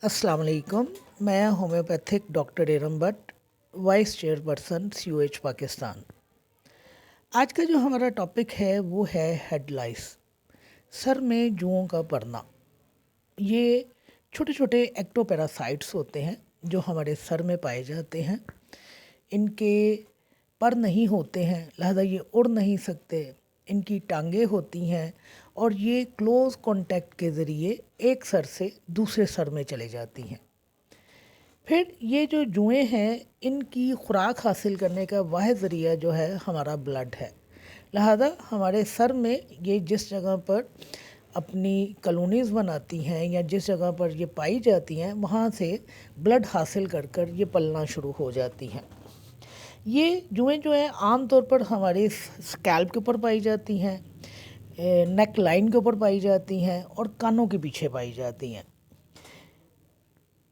अस्सलाम वालेकुम। मैं homeopathic doctor Eram Bhatt, vice chairperson COH Pakistan. आज का जो हमारा टॉपिक है वो है हेड लाइस, सर में जुओं का पड़ना। ये छोटे छोटे एक्टोपैरासाइट्स होते हैं जो हमारे सर में पाए जाते हैं। इनके पर नहीं होते हैं, लिहाजा ये उड़ नहीं सकते। इनकी टांगें होती हैं और ये क्लोज कांटेक्ट के ज़रिए एक सर से दूसरे सर में चले जाती हैं। फिर ये जो जुएँ हैं, इनकी खुराक हासिल करने का वाहिद ज़रिया जो है हमारा ब्लड है। लिहाजा हमारे सर में ये जिस जगह पर अपनी कॉलोनीज़ बनाती हैं या जिस जगह पर ये पाई जाती हैं, वहाँ से ब्लड हासिल कर कर ये पलना शुरू हो जाती हैं। ये जुएँ जो हैं आम तौर पर हमारे स्कैल्प के ऊपर पाई जाती हैं, नेक लाइन के ऊपर पाई जाती हैं और कानों के पीछे पाई जाती हैं।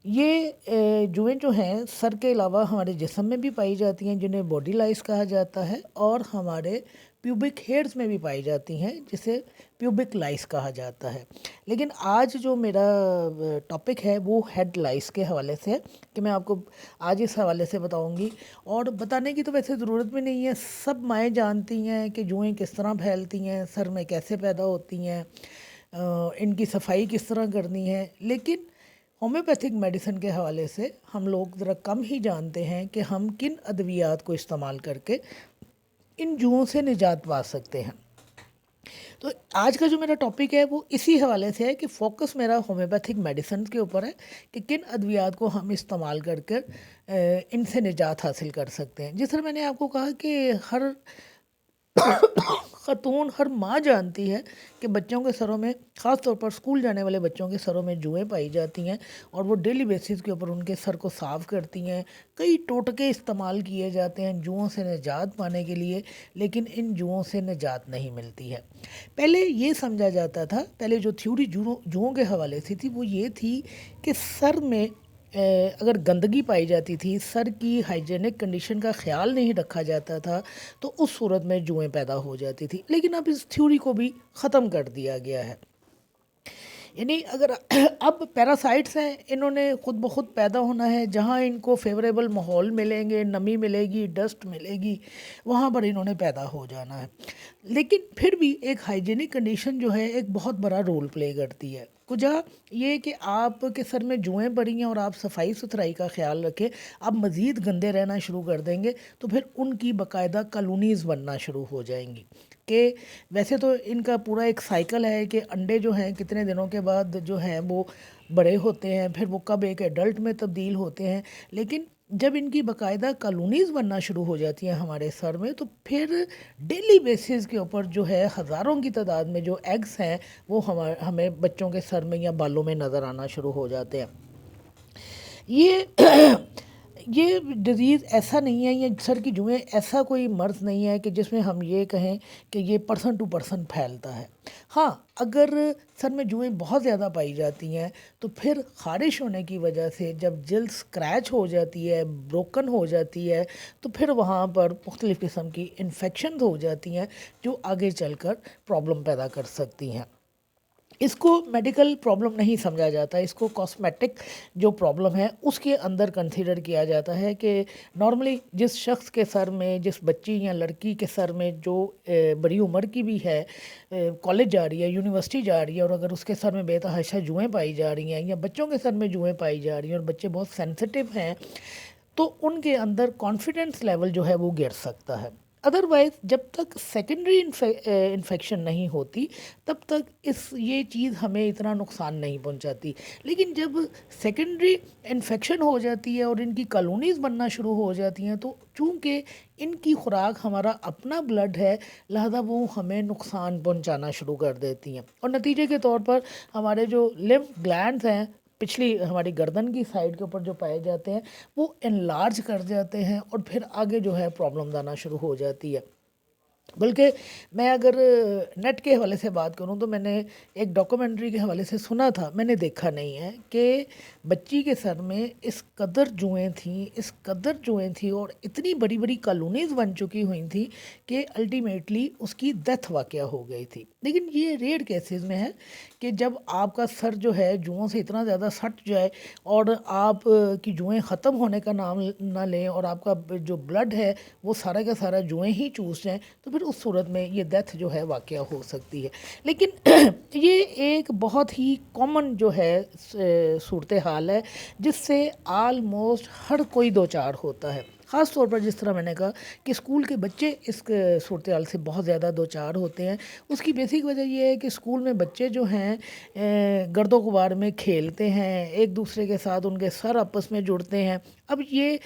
ये जुएँ जो हैं सर के अलावा हमारे जिस्म में भी पाई जाती हैं, जिन्हें बॉडी लाइस कहा जाता है, और हमारे प्यूबिक हेयर्स में भी पाई जाती हैं, जिसे प्यूबिक लाइस कहा जाता है। लेकिन आज जो मेरा टॉपिक है वो हेड लाइस के हवाले से है कि मैं आपको आज इस हवाले से बताऊंगी। और बताने की तो वैसे ज़रूरत भी नहीं है, सब माएँ जानती हैं कि जुएँ किस तरह फैलती हैं, सर में कैसे पैदा होती हैं, इनकी सफाई किस तरह करनी है। लेकिन होम्योपैथिक मेडिसिन के हवाले से हम लोग ज़रा कम ही जानते हैं कि हम किन अद्वियात को इस्तेमाल करके इन जुओं से निजात पा सकते हैं। तो आज का जो मेरा टॉपिक है वो इसी हवाले से है कि फोकस मेरा होम्योपैथिक मेडिसिन के ऊपर है कि किन अद्वियात को हम इस्तेमाल करके इनसे निजात हासिल कर सकते हैं। जिस तरह मैंने आपको कहा कि हर ख़तून, हर माँ जानती है कि बच्चों के सरों में, ख़ास तौर पर स्कूल जाने वाले बच्चों के सरों में जुएँ पाई जाती हैं और वो डेली बेसिस के ऊपर उनके सर को साफ़ करती हैं। कई टोटके इस्तेमाल किए जाते हैं जुओं से निजात पाने के लिए, लेकिन इन जुओं से निजात नहीं मिलती है। पहले ये समझा जाता था, पहले जो थ्योरी जुओं के हवाले से थी वो ये थी कि सर में अगर गंदगी पाई जाती थी, सर की हाइजीनिक कंडीशन का ख्याल नहीं रखा जाता था, तो उस सूरत में जुएँ पैदा हो जाती थी। लेकिन अब इस थ्योरी को भी ख़त्म कर दिया गया है। यानी अगर अब पैरासाइट्स हैं, इन्होंने ख़ुद ब खुद पैदा होना है। जहाँ इनको फेवरेबल माहौल मिलेंगे, नमी मिलेगी, डस्ट मिलेगी, वहाँ पर इन्होंने पैदा हो जाना है। लेकिन फिर भी एक हाइजीनिक कंडीशन जो है एक बहुत बड़ा रोल प्ले करती है। कुछ ये कि आपके सर में जुएँ पड़ी हैं और आप सफाई सुथराई का ख्याल रखें, आप मज़ीद गंदे रहना शुरू कर देंगे तो फिर उनकी बाकायदा कॉलोनीज़ बनना शुरू हो जाएंगी। कि वैसे तो इनका पूरा एक साइकिल है कि अंडे जो हैं कितने दिनों के बाद जो हैं वो बड़े होते हैं, फिर वो कब एक एडल्ट में तब्दील होते हैं। लेकिन जब इनकी बाकायदा कॉलोनीज़ बनना शुरू हो जाती हैं हमारे सर में, तो फिर डेली बेसिस के ऊपर जो है हज़ारों की तादाद में जो एग्स हैं वो हमें बच्चों के सर में या बालों में नज़र आना शुरू हो जाते हैं। ये ये डिज़ीज़ ऐसा नहीं है, ये सर की जुएँ ऐसा कोई मर्ज़ नहीं है कि जिसमें हम ये कहें कि ये पर्सन टू पर्सन फैलता है। हाँ, अगर सर में जुएँ बहुत ज़्यादा पाई जाती हैं तो फिर ख़ारिश होने की वजह से जब जल्द स्क्रैच हो जाती है, ब्रोकन हो जाती है, तो फिर वहाँ पर मुख्तलिफ़ किस्म की इन्फेक्शंस हो जाती हैं जो आगे चलकर प्रॉब्लम पैदा कर सकती हैं। इसको मेडिकल प्रॉब्लम नहीं समझा जाता, इसको कॉस्मेटिक जो प्रॉब्लम है उसके अंदर कंसीडर किया जाता है कि नॉर्मली जिस शख्स के सर में, जिस बच्ची या लड़की के सर में जो बड़ी उम्र की भी है, कॉलेज जा रही है, यूनिवर्सिटी जा रही है, और अगर उसके सर में बेतहाशा जुएँ पाई जा रही हैं या बच्चों के सर में जुएँ पाई जा रही हैं और बच्चे बहुत सेंसिटिव हैं, तो उनके अंदर कॉन्फिडेंस लेवल जो है वो गिर सकता है। अदरवाइज़ जब तक सेकेंडरी इन्फेक्शन नहीं होती तब तक ये चीज़ हमें इतना नुकसान नहीं पहुंचाती। लेकिन जब सेकेंडरी इन्फेक्शन हो जाती है और इनकी कॉलोनीज़ बनना शुरू हो जाती हैं, तो चूँकि इनकी खुराक हमारा अपना ब्लड है, लिहाजा वो हमें नुकसान पहुंचाना शुरू कर देती हैं। और नतीजे के तौर पर हमारे जो लिम्फ ग्लैंड्स हैं पिछली हमारी गर्दन की साइड के ऊपर जो पाए जाते हैं, वो एनलार्ज कर जाते हैं और फिर आगे जो है प्रॉब्लम्स आना शुरू हो जाती है। بلکہ میں اگر نیٹ کے حوالے سے بات کروں تو میں نے ایک ڈاکومنٹری کے حوالے سے سنا تھا، میں نے دیکھا نہیں ہے، کہ بچی کے سر میں اس قدر جوئیں تھیں اور اتنی بڑی بڑی کالونیز بن چکی ہوئی تھیں کہ الٹیمیٹلی اس کی ڈیتھ واقعہ ہو گئی تھی۔ لیکن یہ ریئر کیسز میں ہے کہ جب آپ کا سر جو ہے جوؤں سے اتنا زیادہ سٹ جائے اور آپ کی جوئیں ختم ہونے کا نام نہ لیں اور آپ کا جو بلڈ ہے وہ سارا کا سارا جوئیں ہی چوس جائیں، تو پھر اس صورت میں یہ ڈیتھ جو ہے واقعہ ہو سکتی ہے۔ لیکن یہ ایک بہت ہی کامن جو ہے صورتحال ہے جس سے آلموسٹ ہر کوئی دوچار ہوتا ہے، خاص طور پر جس طرح میں نے کہا کہ اسکول کے بچے اس صورتحال سے بہت زیادہ دوچار ہوتے ہیں۔ اس کی بیسک وجہ یہ ہے کہ اسکول میں بچے جو ہیں گرد و غبار میں کھیلتے ہیں، ایک دوسرے کے ساتھ ان کے سر آپس میں جڑتے ہیں۔ اب یہ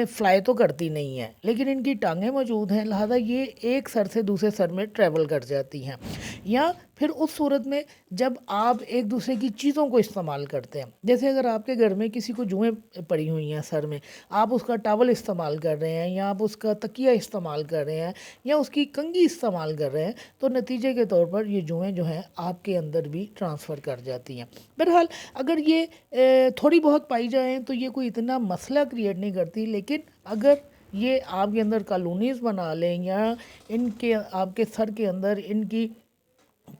فلائی تو کرتی نہیں ہے لیکن ان کی ٹانگیں موجود ہیں، لہذا یہ ایک سر سے دوسرے سر میں ٹریول کر جاتی ہیں۔ یا پھر اس صورت میں جب آپ ایک دوسرے کی چیزوں کو استعمال کرتے ہیں، جیسے اگر آپ کے گھر میں کسی کو جوئیں پڑی ہوئی ہیں سر میں، آپ اس کا ٹاول استعمال کر رہے ہیں یا آپ اس کا تکیہ استعمال کر رہے ہیں یا اس کی کنگھی استعمال کر رہے ہیں، تو نتیجے کے طور پر یہ جوئیں جو ہیں آپ کے اندر بھی ٹرانسفر کر جاتی ہیں۔ بہرحال اگر یہ تھوڑی بہت پائی جائیں تو یہ کوئی اتنا مسئلہ کریٹ نہیں کرتی، لیکن اگر یہ آپ کے اندر کالونیز بنا لیں یا آپ کے سر کے اندر ان کی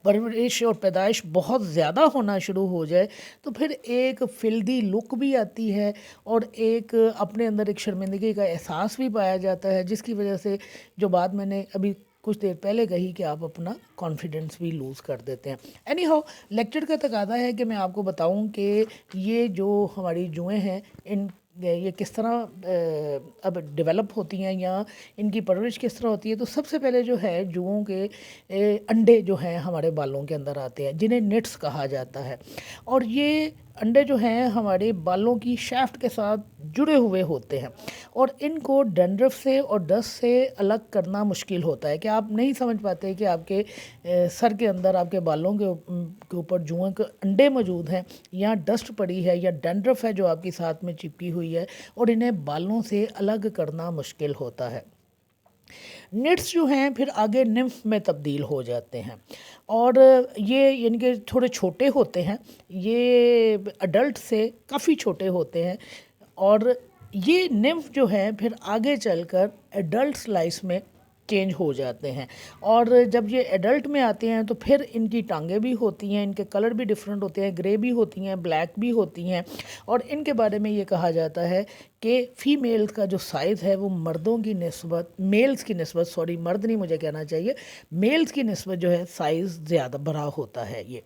پرورش اور پیدائش بہت زیادہ ہونا شروع ہو جائے تو پھر ایک فلدی لک بھی آتی ہے اور ایک اپنے اندر ایک شرمندگی کا احساس بھی پایا جاتا ہے، جس کی وجہ سے جو بات میں نے ابھی کچھ دیر پہلے کہی کہ آپ اپنا کانفیڈنس بھی لوز کر دیتے ہیں۔ اینی ہاؤ، لیکچر کا تقاضا ہے کہ میں آپ کو بتاؤں کہ یہ جو ہماری جوئیں ہیں یہ کس طرح اب ڈیولپ ہوتی ہیں یا ان کی پرورش کس طرح ہوتی ہے۔ تو سب سے پہلے جو ہے جوؤں کے انڈے جو ہیں ہمارے بالوں کے اندر آتے ہیں، جنہیں نٹس کہا جاتا ہے، اور یہ انڈے جو ہیں ہمارے بالوں کی شافٹ کے ساتھ جڑے ہوئے ہوتے ہیں اور ان کو ڈینڈرف سے اور ڈسٹ سے الگ کرنا مشکل ہوتا ہے کہ آپ نہیں سمجھ پاتے کہ آپ کے سر کے اندر آپ کے بالوں کے اوپر جوؤں کے انڈے موجود ہیں یا ڈسٹ پڑی ہے یا ڈینڈرف ہے جو آپ کی ساتھ میں چپکی ہوئی ہے، اور انہیں بالوں سے الگ کرنا مشکل ہوتا ہے۔ نٹس جو ہیں پھر آگے نمف میں تبدیل ہو جاتے ہیں اور یہ یعنی کہ تھوڑے چھوٹے ہوتے ہیں، یہ اڈلٹ سے کافی چھوٹے ہوتے ہیں، اور یہ نمف جو ہیں پھر آگے چل کر ایڈلٹ سلائس میں چینج ہو جاتے ہیں، اور جب یہ ایڈلٹ میں آتے ہیں تو پھر ان کی ٹانگیں بھی ہوتی ہیں، ان کے کلر بھی ڈیفرنٹ ہوتے ہیں، گرے بھی ہوتی ہیں، بلیک بھی ہوتی ہیں، اور ان کے بارے میں یہ کہا جاتا ہے کہ فیمیل کا جو سائز ہے وہ میلز کی نسبت مرد نہیں مجھے کہنا چاہیے، میلز کی نسبت جو ہے سائز زیادہ بڑا ہوتا ہے۔ یہ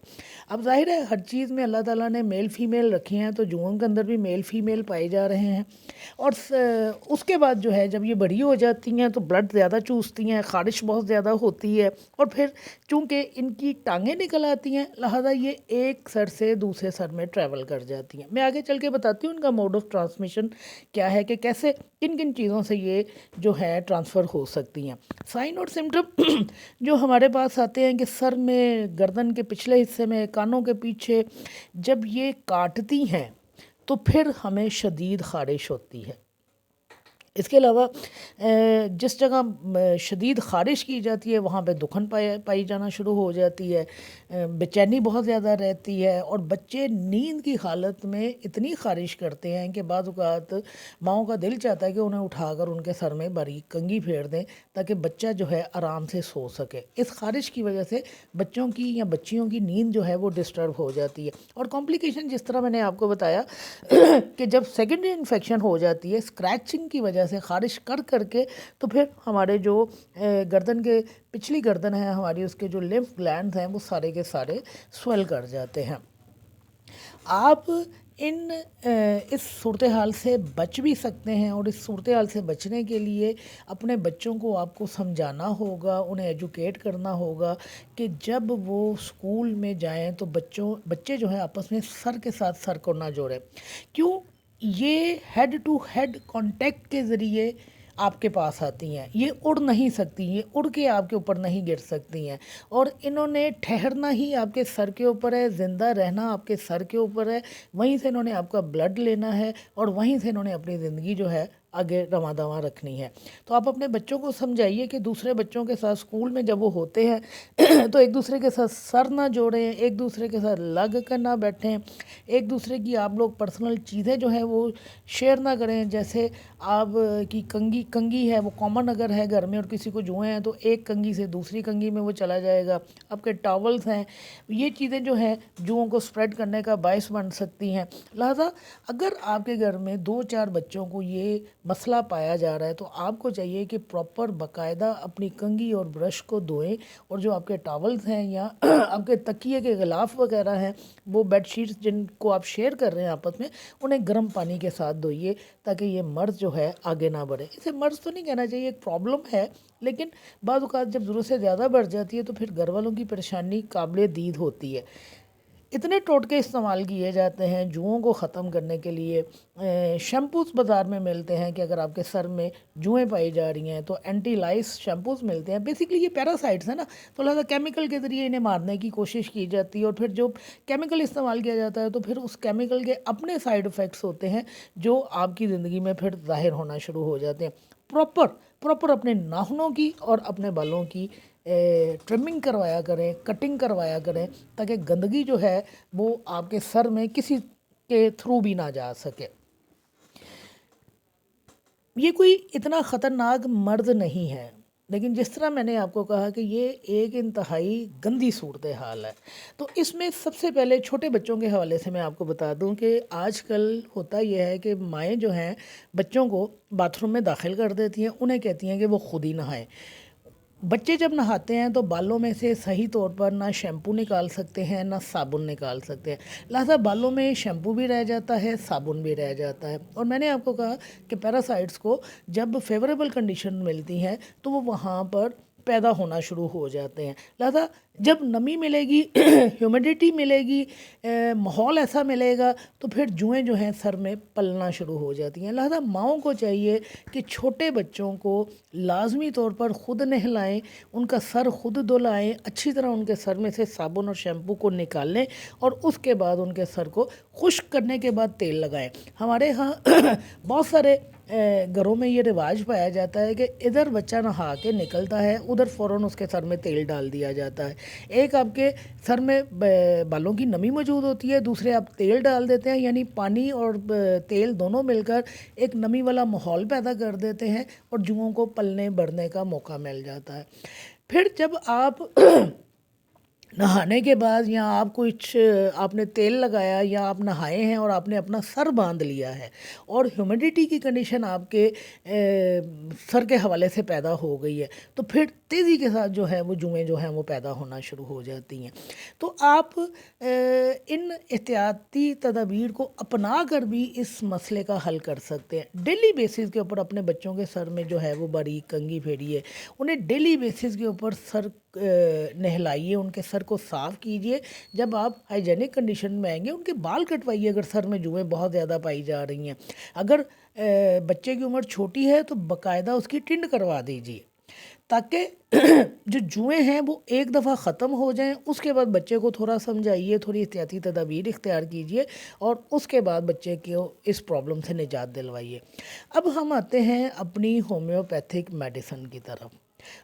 اب ظاہر ہے ہر چیز میں اللہ تعالیٰ نے میل فیمیل رکھی ہیں، تو جوؤں کے اندر بھی میل فیمیل پائے جا رہے ہیں، اور اس کے بعد جو ہے جب یہ بڑی ہو جاتی ہیں تو بلڈ زیادہ چوستی ہیں، خارش بہت زیادہ ہوتی ہے، اور پھر چونکہ ان کی ٹانگیں نکل آتی ہیں لہذا یہ ایک سر سے دوسرے سر میں ٹریول کر جاتی ہیں۔ میں آگے چل کے بتاتی ہوں ان کا موڈ آف ٹرانسمیشن کیا ہے، کہ کیسے کن کن چیزوں سے یہ جو ہے ٹرانسفر ہو سکتی ہیں۔ سائن اور سمٹم جو ہمارے پاس آتے ہیں کہ سر میں، گردن کے پچھلے حصے میں، کانوں کے پیچھے جب یہ کاٹتی ہیں تو پھر ہمیں شدید خارش ہوتی ہے۔ اس کے علاوہ جس جگہ شدید خارش کی جاتی ہے وہاں پہ دکھن پائی جانا شروع ہو جاتی ہے، بے چینی بہت زیادہ رہتی ہے، اور بچے نیند کی حالت میں اتنی خارش کرتے ہیں کہ بعض اوقات ماؤں کا دل چاہتا ہے کہ انہیں اٹھا کر ان کے سر میں باریک کنگھی پھیر دیں تاکہ بچہ جو ہے آرام سے سو سکے۔ اس خارش کی وجہ سے بچوں کی یا بچیوں کی نیند جو ہے وہ ڈسٹرب ہو جاتی ہے، اور کمپلیکیشن جس طرح میں نے آپ کو بتایا کہ جب سیکنڈری انفیکشن ہو جاتی ہے اسکریچنگ کی وجہ سے، خارش کر کے، تو پھر ہمارے جو گردن کے پچھلی گردن ہے ہماری، اس کے جو لمف گلینڈز ہیں وہ سارے کے سارے سویل کر جاتے ہیں۔ آپ اس صورتحال سے بچ بھی سکتے ہیں، اور اس صورتحال سے بچنے کے لیے اپنے بچوں کو آپ کو سمجھانا ہوگا، انہیں ایجوکیٹ کرنا ہوگا کہ جب وہ اسکول میں جائیں تو بچے جو ہیں آپس میں سر کے ساتھ سر کو نہ جوڑیں۔ کیوں؟ یہ ہیڈ ٹو ہیڈ کانٹیکٹ کے ذریعے آپ کے پاس آتی ہیں، یہ اڑ نہیں سکتی، یہ اڑ کے آپ کے اوپر نہیں گر سکتی ہیں، اور انہوں نے ٹھہرنا ہی آپ کے سر کے اوپر ہے، زندہ رہنا آپ کے سر کے اوپر ہے، وہیں سے انہوں نے آپ کا بلڈ لینا ہے اور وہیں سے انہوں نے اپنی زندگی جو ہے आगे रवां दवां रखनी है। तो आप अपने बच्चों को समझाइए कि दूसरे बच्चों के साथ स्कूल में जब वो होते हैं तो एक दूसरे के साथ सर ना जोड़ें, एक दूसरे के साथ लग कर ना बैठें, एक दूसरे की आप लोग पर्सनल चीज़ें जो हैं वो शेयर ना करें। जैसे आप की कंघी कंघी है वो कॉमन अगर है घर में और किसी को जुएँ हैं तो एक कंघी से दूसरी कंघी में वो चला जाएगा। आपके टॉवल्स हैं, ये चीज़ें जो हैं जुओं को स्प्रेड करने का बायस बन सकती हैं। लिहाजा अगर आपके घर में 2-4 बच्चों को ये मसला पाया जा रहा है तो आपको चाहिए कि प्रॉपर बाकायदा अपनी कंघी और ब्रश को धोएं, और जो आपके टॉवल्स हैं या आपके तकिए के गिलाफ वगैरह हैं, वो बेडशीट्स जिनको आप शेयर कर रहे हैं आपस में, उन्हें गर्म पानी के साथ धोइए ताकि ये मर्ज़ जो है आगे ना बढ़े। इसे मर्ज़ तो नहीं कहना चाहिए, एक प्रॉब्लम है, लेकिन बाज़ औक़ात जब ज़रूरत से ज़्यादा बढ़ जाती है तो फिर घर वालों की परेशानी काबिल दीद होती है। इतने टोटके इस्तेमाल किए जाते हैं जुओं को ख़त्म करने के लिए। शैम्पूस बाज़ार में मिलते हैं कि अगर आपके सर में जुएँ पाई जा रही हैं तो एंटी लाइस शैम्पूस मिलते हैं। बेसिकली ये पैरासाइट्स हैं ना, तो लिहाजा केमिकल के ज़रिए इन्हें मारने की कोशिश की जाती है, और फिर जो केमिकल इस्तेमाल किया जाता है तो फिर उस केमिकल के अपने साइड इफ़ेक्ट्स होते हैं जो आपकी ज़िंदगी में फिर ज़ाहिर होना शुरू हो जाते हैं। प्रॉपर अपने नाखूनों की और अपने बालों की ट्रिमिंग करवाया करें, कटिंग करवाया करें, ताकि गंदगी जो है वो आपके सर में किसी के थ्रू भी ना जा सके। ये कोई इतना ख़तरनाक मर्ज़ नहीं है, लेकिन जिस तरह मैंने आपको कहा कि ये एक इंतहाई गंदी सूरत हाल है। तो इसमें सबसे पहले छोटे बच्चों के हवाले से मैं आपको बता दूं कि आजकल होता यह है कि माएँ जो हैं बच्चों को बाथरूम में दाखिल कर देती हैं, उन्हें कहती हैं कि वो खुद ही नहाएं। बच्चे जब नहाते हैं तो बालों में से सही तौर पर ना शैम्पू निकाल सकते हैं ना साबुन निकाल सकते हैं, लिहाजा बालों में शैम्पू भी रह जाता है, साबुन भी रह जाता है। और मैंने आपको कहा कि पैरासाइट्स को जब फेवरेबल कंडीशन मिलती हैं तो वो वहाँ पर पैदा होना शुरू हो जाते हैं। लिहाजा जब नमी मिलेगी ह्यूमिडिटी मिलेगी, माहौल ऐसा मिलेगा तो फिर जुएँ जो हैं सर में पलना शुरू हो जाती हैं। लिहाजा माँओं को चाहिए कि छोटे बच्चों को लाजमी तौर पर ख़ुद नहलाएं, उनका सर ख़ुद धुलाएं, अच्छी तरह उनके सर में से साबुन और शैम्पू को निकाल लें और उसके बाद उनके सर को खुश्क करने के बाद तेल लगाएं। हमारे यहाँ बहुत सारे घरों में ये रिवाज पाया जाता है कि इधर बच्चा नहा के निकलता है, उधर फ़ौरन उसके सर में तेल डाल दिया जाता है। एक आपके सर में बालों की नमी मौजूद होती है, दूसरे आप तेल डाल देते हैं, यानी पानी और तेल दोनों मिलकर एक नमी वाला माहौल पैदा कर देते हैं और जुओं को पलने बढ़ने का मौका मिल जाता है। फिर जब आप नहाने के बाद या आप कुछ आपने तेल लगाया या आप नहाए हैं और आपने अपना सर बांध लिया है और ह्यूमिडिटी की कंडीशन आपके सर के हवाले से पैदा हो गई है, तो फिर तेज़ी के साथ जो है वो जुएँ जो हैं वो पैदा होना शुरू हो जाती हैं। तो आप इन एहतियाती तदाबीर को अपना कर भी इस मसले का हल कर सकते हैं। डेली बेसिस के ऊपर अपने बच्चों के सर में जो है वो बारीक कंघी फेरिए, उन्हें डेली बेसिस के ऊपर सर नहलाइए, उनके सर को साफ़ कीजिए। जब आप हाइजेनिक कंडीशन में आएंगे उनके बाल कटवाइए अगर सर में जुएँ बहुत ज़्यादा पाई जा रही हैं। अगर बच्चे की उम्र छोटी है तो बाकायदा उसकी टिंड करवा दीजिए ताकि जो जुएँ हैं वो एक दफ़ा ख़त्म हो जाएं। उसके बाद बच्चे को थोड़ा समझाइए, थोड़ी एहतियाती तदाबीर इख्तियार कीजिए और उसके बाद बच्चे को इस प्रॉब्लम से निजात दिलवाइए। अब हम आते हैं अपनी होम्योपैथिक मेडिसिन की तरफ।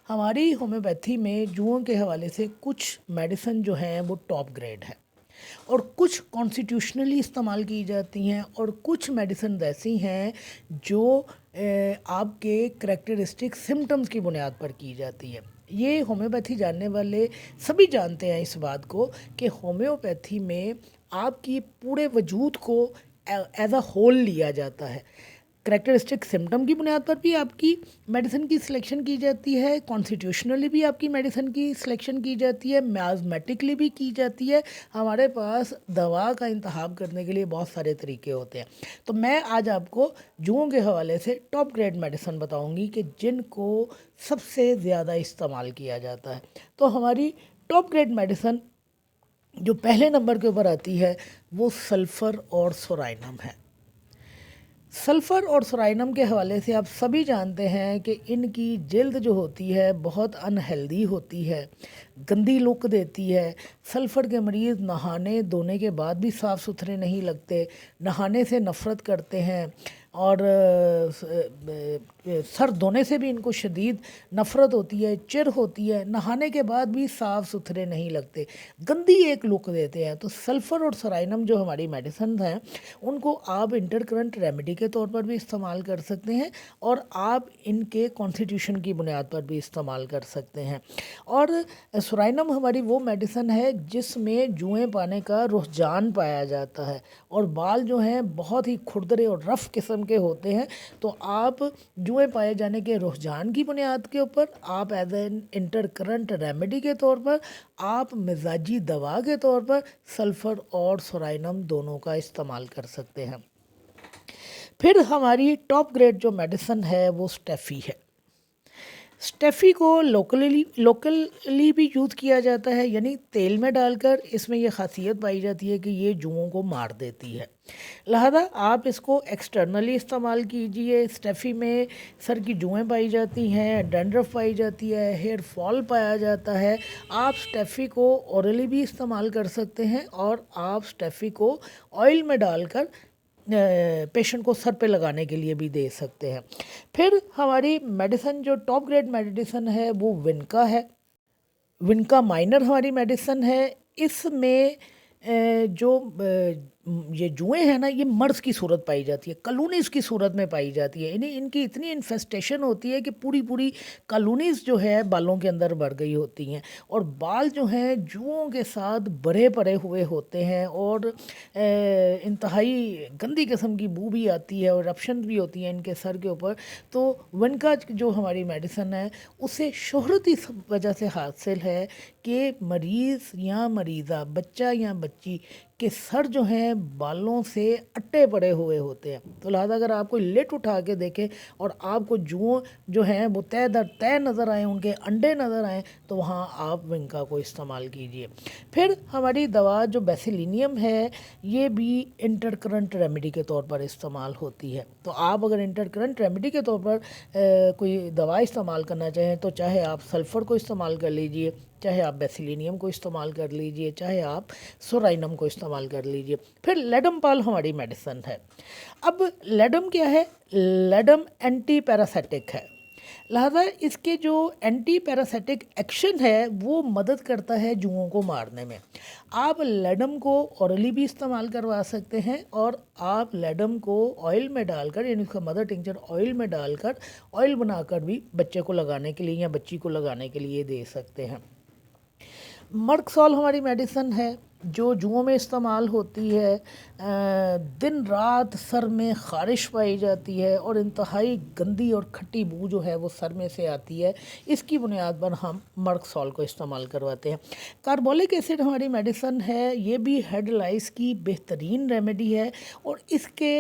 हमारी होम्योपैथी में जुओं के हवाले से कुछ मेडिसिन जो हैं वो टॉप ग्रेड है और कुछ कॉन्स्टिट्यूशनली इस्तेमाल की जाती हैं और कुछ मेडिसिन ऐसी हैं जो आपके करैक्टरिस्टिक सिम्टम्स की बुनियाद पर की जाती है। ये होम्योपैथी जानने वाले सभी जानते हैं इस बात को कि होम्योपैथी में आपकी पूरे वजूद को एज अ होल लिया जाता है। करैक्टरिस्टिक सिम्टम की बुनियाद पर भी आपकी मेडिसिन की सिलेक्शन की जाती है, कॉन्स्टिट्यूशनली भी आपकी मेडिसिन की सिलेक्शन की जाती है, मैज़मेटिकली भी की जाती है। हमारे पास दवा का इंतखाब करने के लिए बहुत सारे तरीके होते हैं। तो मैं आज आपको जुओं के हवाले से टॉप ग्रेड मेडिसिन बताऊंगी कि जिनको सबसे ज़्यादा इस्तेमाल किया जाता है। तो हमारी टॉप ग्रेड मेडिसिन जो पहले नंबर के ऊपर आती है वो सल्फ़र और सोराइनम है। सल्फ़र और सोराइनम के हवाले से आप सभी जानते हैं कि इनकी जल्द जो होती है बहुत अनहेल्दी होती है, गंदी लुक देती है। सल्फ़र के मरीज़ नहाने धोने के बाद भी साफ़ सुथरे नहीं लगते, नहाने से नफ़रत करते हैं और सर धोने से भी इनको शदीद नफ़रत होती है, चिढ़ होती है, नहाने के बाद भी साफ़ सुथरे नहीं लगते, गंदी एक लुक देते हैं। तो सल्फ़र और सेराइनम जो हमारी मेडिसिन हैं उनको आप इंटरकरेंट रेमेडी के तौर पर भी इस्तेमाल कर सकते हैं और आप इनके कॉन्स्टिट्यूशन की बुनियाद पर भी इस्तेमाल कर सकते हैं। और सेराइनम हमारी वो मेडिसिन है जिसमें जुएँ पाने का रुझान पाया जाता है और बाल जो हैं बहुत ही खुरदरे और रफ़ किस्म के होते हैं। तो आप जुएँ पाए जाने के रुझान की बुनियाद के ऊपर आप एज एन इंटरकरेंट रेमेडी के तौर पर, आप मिजाजी दवा के तौर पर सल्फ़र और सेराइनम दोनों का इस्तेमाल कर सकते हैं। फिर हमारी टॉप ग्रेड जो मेडिसिन है वो स्टेफ़ी है। स्टेफ़ी को लोकली भी यूज़ किया जाता है, यानी तेल में डालकर। इसमें यह ख़ासियत पाई जाती है कि ये जुओं को मार देती है, लिहाजा आप इसको एक्सटर्नली इस्तेमाल कीजिए। स्टेफ़ी में सर की जुएँ पाई जाती हैं, डैंड्रफ पाई जाती है, हेयर फॉल पाया जाता है। आप स्टेफ़ी को ओरली भी इस्तेमाल कर सकते हैं और आप स्टेफ़ी को ऑयल में डालकर पेशेंट को सर पे लगाने के लिए भी दे सकते हैं। फिर हमारी मेडिसिन जो टॉप ग्रेड मेडिसिन है वो विनका है। विनका माइनर हमारी मेडिसिन है। इसमें जो ये जुएँ हैं ना, ये मर्ज़ की सूरत पाई जाती है, कॉलोनीज़ की सूरत में पाई जाती है। यानी इनकी इतनी इन्फेस्टेशन होती है कि पूरी पूरी कॉलोनीज़ जो है बालों के अंदर भर गई होती हैं और बाल जो हैं जुओं के साथ भरे पड़े हुए होते हैं और इंतहाई गंदी किस्म की बू भी आती है और eruptions भी होती हैं इनके सर के ऊपर। तो विनका जो हमारी मेडिसिन है उसे शोहरत इस वजह से हासिल है कि मरीज़ या मरीज़ा, बच्चा या बच्ची के सर जो हैं बालों से अट्टे पड़े हुए होते हैं। तो लिहाजा अगर आप कोई लेट उठा के देखें और आपको जुओं जो हैं वो तय दर तय नज़र आए, उनके अंडे नज़र आएँ, तो वहाँ आप विनका को इस्तेमाल कीजिए। फिर हमारी दवा जो बेसिलिनियम है ये भी इंटरकरेंट रेमेडी के तौर पर इस्तेमाल होती है। तो आप अगर इंटरकरेंट रेमेडी के तौर पर कोई दवा इस्तेमाल करना चाहें तो चाहे आप सल्फ़र को इस्तेमाल कर लीजिए, चाहे आप बेसिलिनियम को इस्तेमाल कर लीजिए, चाहे आप सेराइनम को इस्तेमाल कर लीजिए। फिर लेडमपाल हमारी मेडिसिन है। अब लेडम क्या है? लेडम एंटी पैरासिटिक है, लिहाजा इसके जो एंटी पैरासिटिक एक्शन है वो मदद करता है जुओं को मारने में। आप लेडम को ओरली भी इस्तेमाल करवा सकते हैं और आप लेडम को ऑयल में डालकर, यानी उसका मदर टिंचर ऑयल में डालकर ऑयल बनाकर भी बच्चे को लगाने के लिए या बच्ची को लगाने के लिए दे सकते हैं। मर्कसॉल हमारी मेडिसिन है जो जुओं में इस्तेमाल होती है। दिन रात सर में ख़ारिश पाई जाती है और इंतहाई गंदी और खट्टी बू जो है वो सर में से आती है। इसकी बुनियाद पर हम मर्कसॉल को इस्तेमाल करवाते हैं। कार्बोलिक एसिड हमारी मेडिसिन है, ये भी हेड लाइस की बेहतरीन रेमेडी है और इसके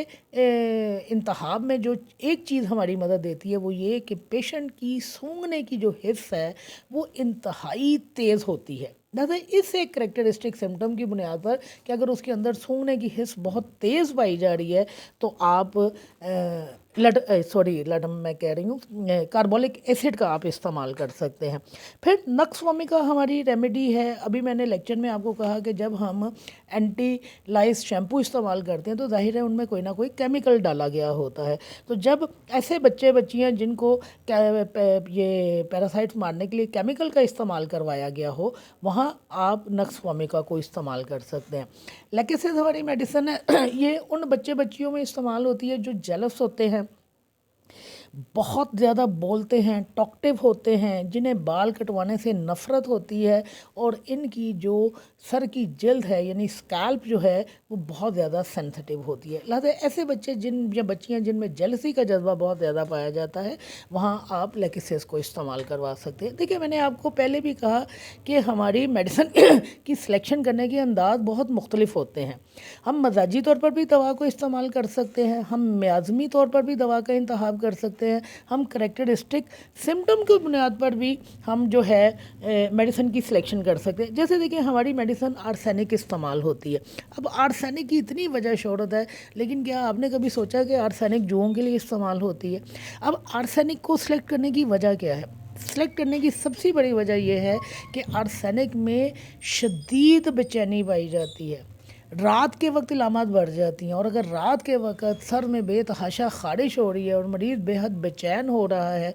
इंतहाब में जो एक चीज़ हमारी मदद देती है वो ये कि पेशेंट की सूंघने की जो हिस्स है वो इंतहाई तेज़ होती है। लिहाजा इस एक करेक्टरिस्टिक सिम्टम की बुनियाद पर कि अगर उसके अंदर सूंघने की हिस्स बहुत तेज़ पाई जा रही है तो आप लेडम मैं कह रही हूँ, कार्बोलिक एसिड का आप इस्तेमाल कर सकते हैं। फिर नक्स वोमिका हमारी रेमेडी है। अभी मैंने लेक्चर में आपको कहा कि जब हम एंटी लाइस शैम्पू इस्तेमाल करते हैं तो जाहिर है उनमें कोई ना कोई केमिकल डाला गया होता है। तो जब ऐसे बच्चे बच्चियाँ जिनको ये पैरासाइट्स मारने के लिए केमिकल का इस्तेमाल करवाया गया हो, वहाँ आप नक्स वोमिका को इस्तेमाल कर सकते हैं। लैकेसिस हमारी मेडिसिन है, ये उन बच्चे बच्चियों में इस्तेमाल होती है जो जेलस होते हैं, बहुत ज़्यादा बोलते हैं, टॉकटिव होते हैं, जिन्हें बाल कटवाने से नफ़रत होती है और इनकी जो सर की जल्द है यानी स्कैल्प जो है वो बहुत ज़्यादा सेंसिटिव होती है। लिहाजा ऐसे बच्चे या बच्चियाँ जिनमें जेलसी का जज्बा बहुत ज़्यादा पाया जाता है, वहाँ आप लेकेसिस को इस्तेमाल करवा सकते हैं। देखिए, मैंने आपको पहले भी कहा कि हमारी मेडिसिन की सिलेक्शन करने के अंदाज़ बहुत मुख्तलिफ होते हैं। हम मजाजी तौर पर भी दवा को इस्तेमाल कर सकते हैं, हम म्याज़मी तौर पर भी दवा का इंतखाब कर सकते हैं, हम करेक्टरिस्टिक सिम्टम की बुनियाद पर भी हम जो है मेडिसिन की सिलेक्शन कर सकते हैं। जैसे देखिए, हमारी मेडिसिन आर्सेनिक इस्तेमाल होती है। अब आर्सेनिक की इतनी वजह शोहरत है, लेकिन क्या आपने कभी सोचा कि आर्सेनिक जुओं के लिए इस्तेमाल होती है? अब आर्सेनिक को सिलेक्ट करने की वजह क्या है? सेलेक्ट करने की सबसे बड़ी वजह यह है कि आर्सेनिक में शदीद बेचैनी पाई जाती है, रात के वक्त इलामात बढ़ जाती हैं, और अगर रात के वक्त सर में बेतहाशा ख़ारिश हो रही है और मरीज़ बेहद बेचैन हो रहा है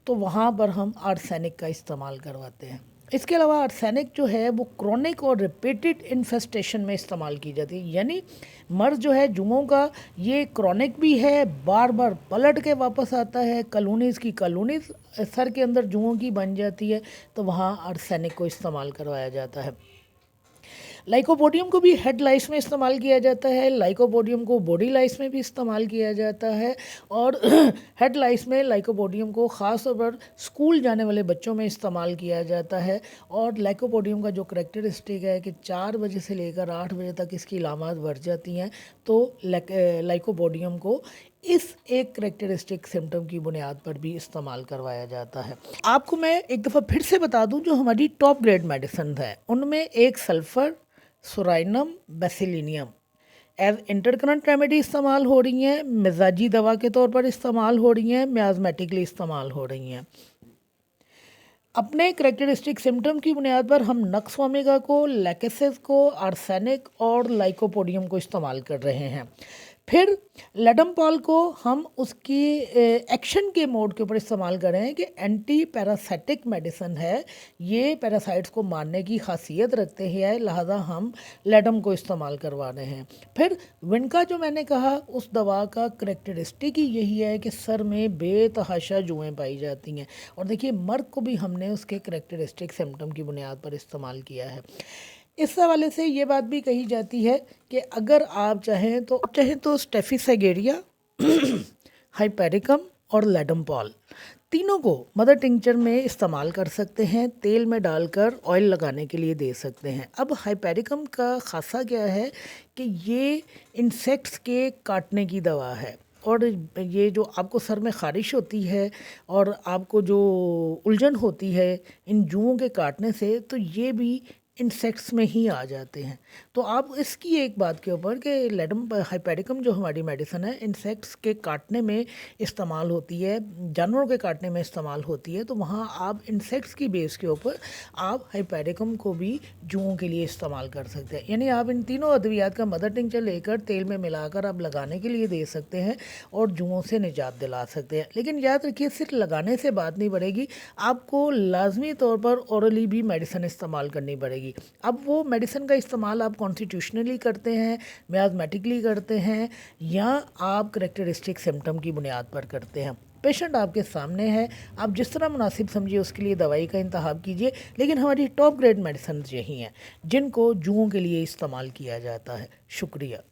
तो वहाँ पर हम आर्सेनिक का इस्तेमाल करवाते हैं। इसके अलावा आर्सेनिक जो है वो क्रॉनिक और रिपीटेड इन्फेस्टेशन में इस्तेमाल की जाती है, यानी मर्ज जो है जुओं का ये क्रॉनिक भी है, बार बार पलट के वापस आता है, कॉलोनीज़ की कॉलोनीज़ सर के अंदर जुओं की बन जाती है, तो वहाँ आर्सेनिक को इस्तेमाल करवाया जाता है। लाइकोपोडियम को भी हेड लाइस में इस्तेमाल किया जाता है, लाइकोपोडियम को बॉडी लाइस में भी इस्तेमाल किया जाता है, और हेड लाइस में लाइकोपोडियम को ख़ास तौर पर स्कूल जाने वाले बच्चों में इस्तेमाल किया जाता है। और लाइकोपोडियम का जो करैक्टरिस्टिक है कि 4 बजे से लेकर 8 बजे तक इसकी अलामात बढ़ जाती हैं, तो लाइकोपोडियम को इस एक करैक्टरिस्टिक सिम्टम की बुनियाद पर भी इस्तेमाल करवाया जाता है। आपको मैं एक दफ़ा फिर से बता दूं, जो हमारी टॉप ग्रेड मेडिसिन है उनमें एक sulphur, psorinum, bacillinum as intercurrent remedy इस्तेमाल हो रही हैं, मिजाजी दवा के तौर पर इस्तेमाल हो रही हैं, मियाज़मेटिकली इस्तेमाल हो रही हैं। अपने करैक्टरिस्टिक सिम्टम की बुनियाद पर हम नक्स ओमेगा को, लैकेसिस को, आर्सेनिक और लाइकोपोडियम को इस्तेमाल कर रहे हैं। फिर लेडमपॉल को हम उसकी एक्शन के मोड के ऊपर इस्तेमाल कर रहे हैं कि एंटी पैरासाइटिक मेडिसिन है, ये पैरासाइट्स को मारने की खासियत रखते हैं, लिहाजा हम लेडम को इस्तेमाल करवा रहे हैं। फिर विनका जो मैंने कहा, उस दवा का करैक्टरिस्टिक ही यही है कि सर में बेतहाशा जुएँ पाई जाती हैं, और देखिए मर्ग को भी हमने उसके करैक्टरिस्टिक सिम्टम की बुनियाद पर इस्तेमाल किया है। इस हवाले से ये बात भी कही जाती है कि अगर आप चाहें तो स्टेफिसेगेरिया, हाइपेरिकम और लेडमपॉल तीनों को मदर टिंचर में इस्तेमाल कर सकते हैं, तेल में डालकर ऑयल लगाने के लिए दे सकते हैं। अब हाइपेरिकम का खासा क्या है कि ये इंसेक्ट्स के काटने की दवा है, और ये जो आपको सर में ख़ारिश होती है और आपको जो उलझन होती है इन जुओं के काटने से, तो ये भी इंसेक्ट्स में ही आ जाते हैं। तो आप इसकी एक बात के ऊपर कि लेडम हाइपेरिकम जो हमारी मेडिसिन है इंसेक्ट्स के काटने में इस्तेमाल होती है, जानवरों के काटने में इस्तेमाल होती है, तो वहाँ आप इंसेक्ट्स की बेस के ऊपर आप हाइपेरिकम को भी जुओं के लिए इस्तेमाल कर सकते हैं। यानी आप इन तीनों अद्वियात का मदर टिंचर लेकर तेल में मिलाकर आप लगाने के लिए दे सकते हैं और जुओं से निजात दिला सकते हैं। लेकिन याद रखिए, सिर्फ लगाने से बात नहीं बढ़ेगी, आपको लाजमी तौर पर ओरली भी मेडिसिन इस्तेमाल करनी पड़ेगी। अब वो मेडिसिन का इस्तेमाल आप कॉन्स्टिट्यूशनली करते हैं, मियाज़मेटिकली करते हैं, या आप करैक्टरिस्टिक सिम्टम की बुनियाद पर करते हैं। पेशेंट आपके सामने है, आप जिस तरह मुनासिब समझिए उसके लिए दवाई का इंतखाब कीजिए, लेकिन हमारी टॉप ग्रेड मेडिसिन यही हैं जिनको जुओं के लिए इस्तेमाल किया जाता है। शुक्रिया।